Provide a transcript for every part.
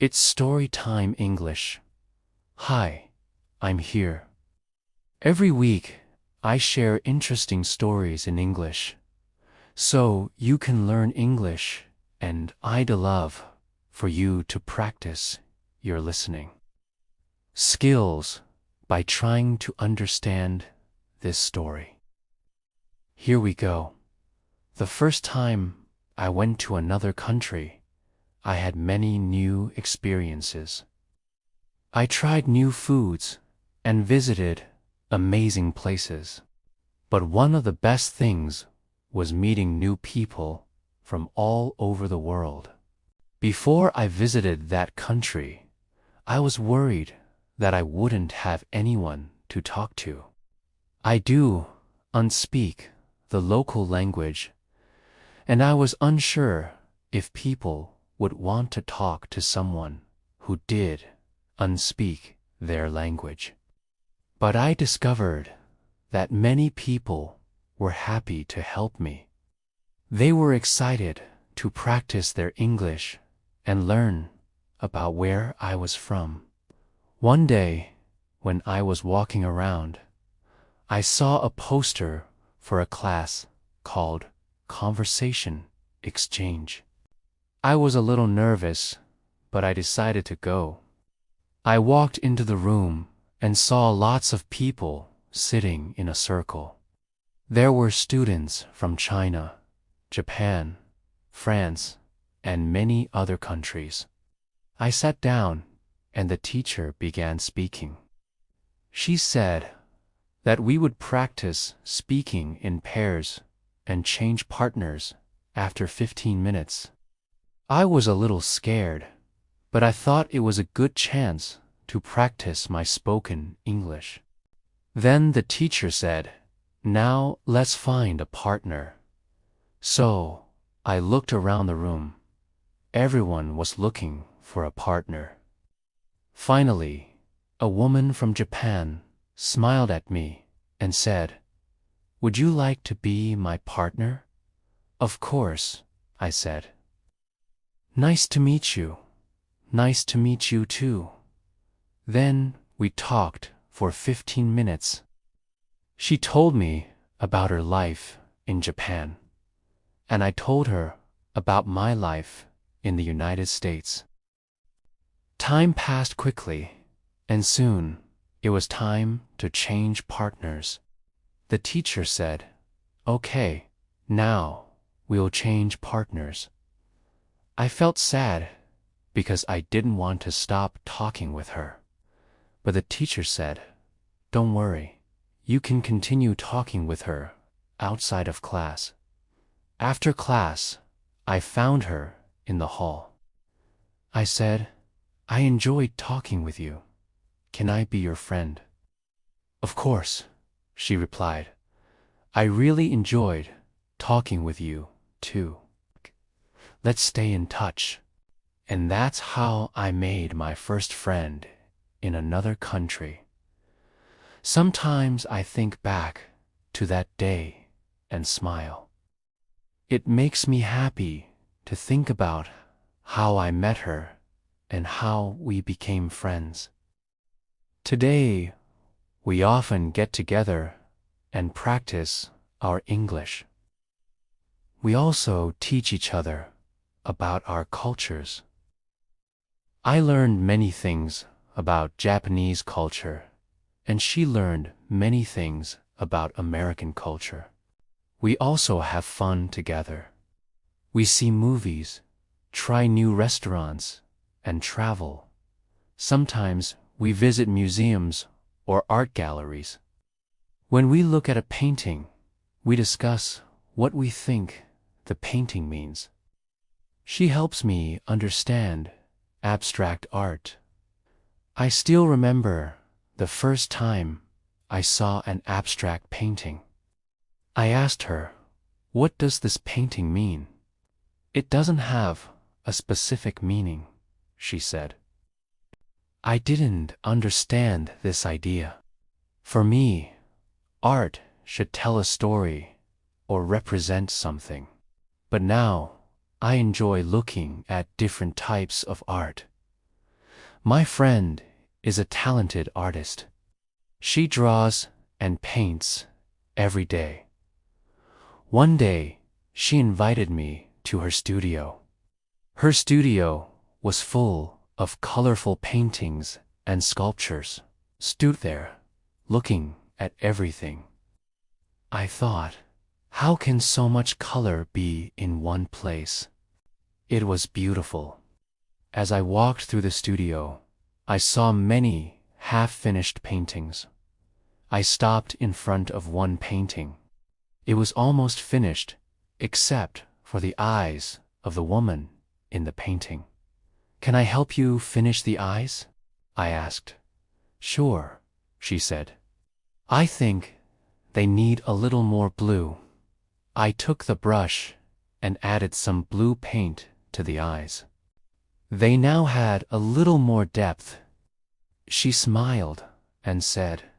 It's StoryTime English. Hi, I'm here. Every week, I share interesting stories in English, so you can learn English, and I'd love for you to practice your listening skills by trying to understand this story. Here we go. The first time I went to another country, I had many new experiences. I tried new foods and visited amazing places. But one of the best things was meeting new people from all over the world. Before I visited that country, I was worried that I wouldn't have anyone to talk to. I do unspeak the local language, and I was unsure if people would want to talk to someone who did unspeak their language. But I discovered that many people were happy to help me. They were excited to practice their English and learn about where I was from. One day, when I was walking around, I saw a poster for a class called Conversation Exchange. I was a little nervous, but I decided to go. I walked into the room and saw lots of people sitting in a circle. There were students from China, Japan, France, and many other countries. I sat down and the teacher began speaking. She said that we would practice speaking in pairs and change partners after 15 minutes. I was a little scared, but I thought it was a good chance to practice my spoken English. Then the teacher said, "Now let's find a partner." So I looked around the room. Everyone was looking for a partner. Finally, a woman from Japan smiled at me and said, "Would you like to be my partner?" "Of course," I said. "Nice to meet you." "Nice to meet you too." Then we talked for 15 minutes. She told me about her life in Japan, and I told her about my life in the United States. Time passed quickly, and soon it was time to change partners. The teacher said, "Okay, now we'll change partners." I felt sad because I didn't want to stop talking with her. But the teacher said, "Don't worry, you can continue talking with her outside of class." After class, I found her in the hall. I said, "I enjoyed talking with you. Can I be your friend?" "Of course," she replied. "I really enjoyed talking with you, too. Let's stay in touch." And that's how I made my first friend in another country. Sometimes I think back to that day and smile. It makes me happy to think about how I met her and how we became friends. Today, we often get together and practice our English. We also teach each other about our cultures. I learned many things about Japanese culture, and she learned many things about American culture. We also have fun together. We see movies, try new restaurants, and travel. Sometimes we visit museums or art galleries. When we look at a painting, we discuss what we think the painting means. She helps me understand abstract art. I still remember the first time I saw an abstract painting. I asked her, "What does this painting mean?" "It doesn't have a specific meaning," she said. I didn't understand this idea. For me, art should tell a story or represent something. But now, I enjoy looking at different types of art. My friend is a talented artist. She draws and paints every day. One day, she invited me to her studio. Her studio was full of colorful paintings and sculptures. Stood there, looking at everything. I thought, how can so much color be in one place? It was beautiful. As I walked through the studio, I saw many half-finished paintings. I stopped in front of one painting. It was almost finished, except for the eyes of the woman in the painting. "Can I help you finish the eyes?" I asked. "Sure," she said. "I think they need a little more blue." I took the brush and added some blue paint to the eyes. They now had a little more depth. She smiled and said,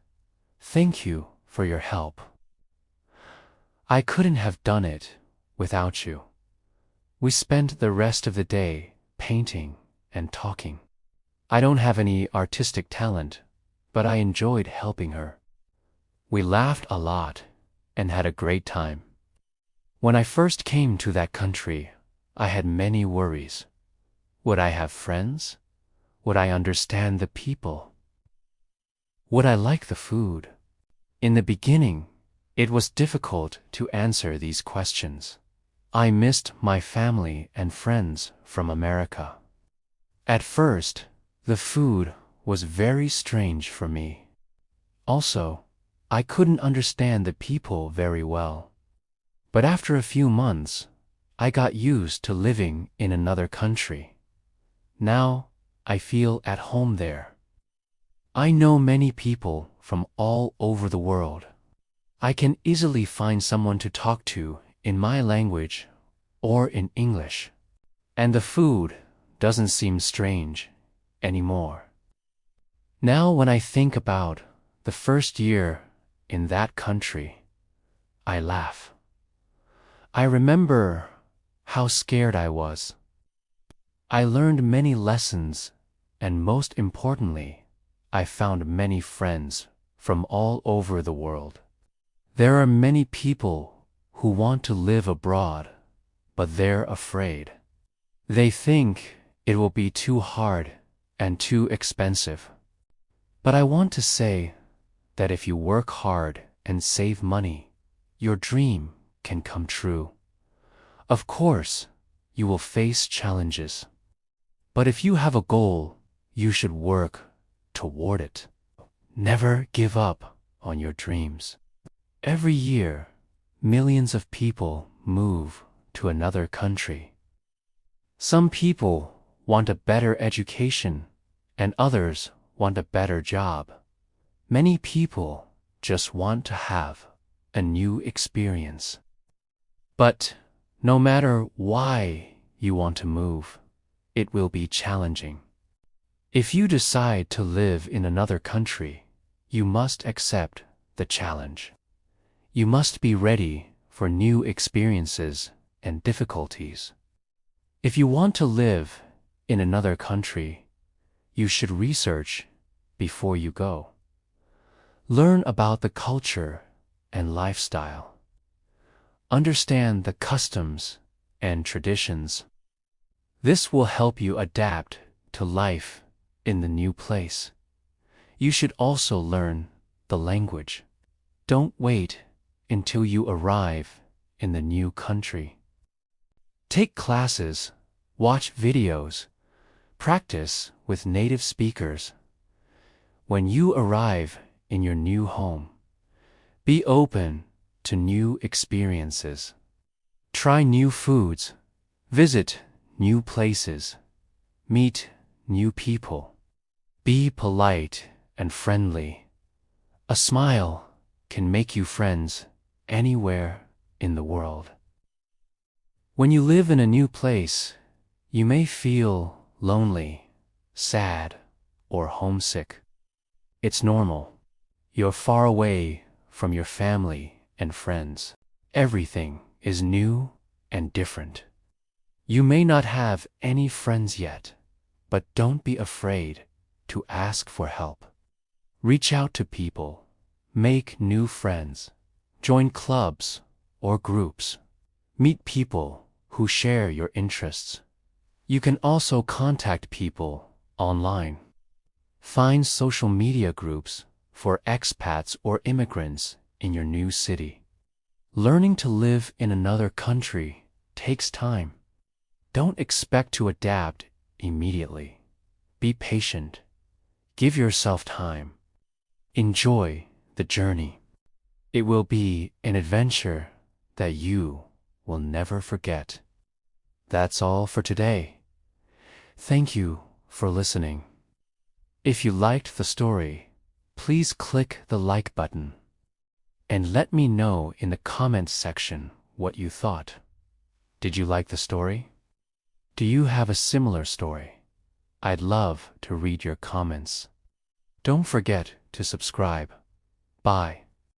"Thank you for your help. I couldn't have done it without you." We spent the rest of the day painting and talking. I don't have any artistic talent, but I enjoyed helping her. We laughed a lot and had a great time. When I first came to that country, I had many worries. Would I have friends? Would I understand the people? Would I like the food? In the beginning, it was difficult to answer these questions. I missed my family and friends from America. At first, the food was very strange for me. Also, I couldn't understand the people very well. But after a few months, I got used to living in another country. Now, I feel at home there. I know many people from all over the world. I can easily find someone to talk to in my language or in English. And the food doesn't seem strange anymore. Now when I think about the first year in that country, I laugh. I remember how scared I was. I learned many lessons, and most importantly, I found many friends from all over the world. There are many people who want to live abroad, but they're afraid. They think it will be too hard and too expensive. But I want to say that if you work hard and save money, your dream can come true. Of course, you will face challenges. But if you have a goal, you should work toward it. Never give up on your dreams. Every year, millions of people move to another country. Some people want a better education, and others want a better job. Many people just want to have a new experience. But no matter why you want to move, it will be challenging. If you decide to live in another country, you must accept the challenge. You must be ready for new experiences and difficulties. If you want to live in another country, you should research before you go. Learn about the culture and lifestyle. Understand the customs and traditions. This will help you adapt to life in the new place. You should also learn the language. Don't wait until you arrive in the new country. Take classes, watch videos, practice with native speakers. When you arrive in your new home, be open to new experiences. Try new foods, visit new places, meet new people. Be polite and friendly. A smile can make you friends anywhere in the world. When you live in a new place, you may feel lonely, sad, or homesick. It's normal. You're far away from your family and friends. Everything is new and different. You may not have any friends yet, but don't be afraid to ask for help. Reach out to people, make new friends, join clubs or groups, meet people who share your interests. You can also contact people online. Find social media groups for expats or immigrants in your new city. Learning to live in another country takes time. Don't expect to adapt immediately. Be patient. Give yourself time. Enjoy the journey. It will be an adventure that you will never forget. That's all for today. Thank you for listening. If you liked the story, please click the like button and let me know in the comments section what you thought. Did you like the story? Do you have a similar story? I'd love to read your comments. Don't forget to subscribe. Bye.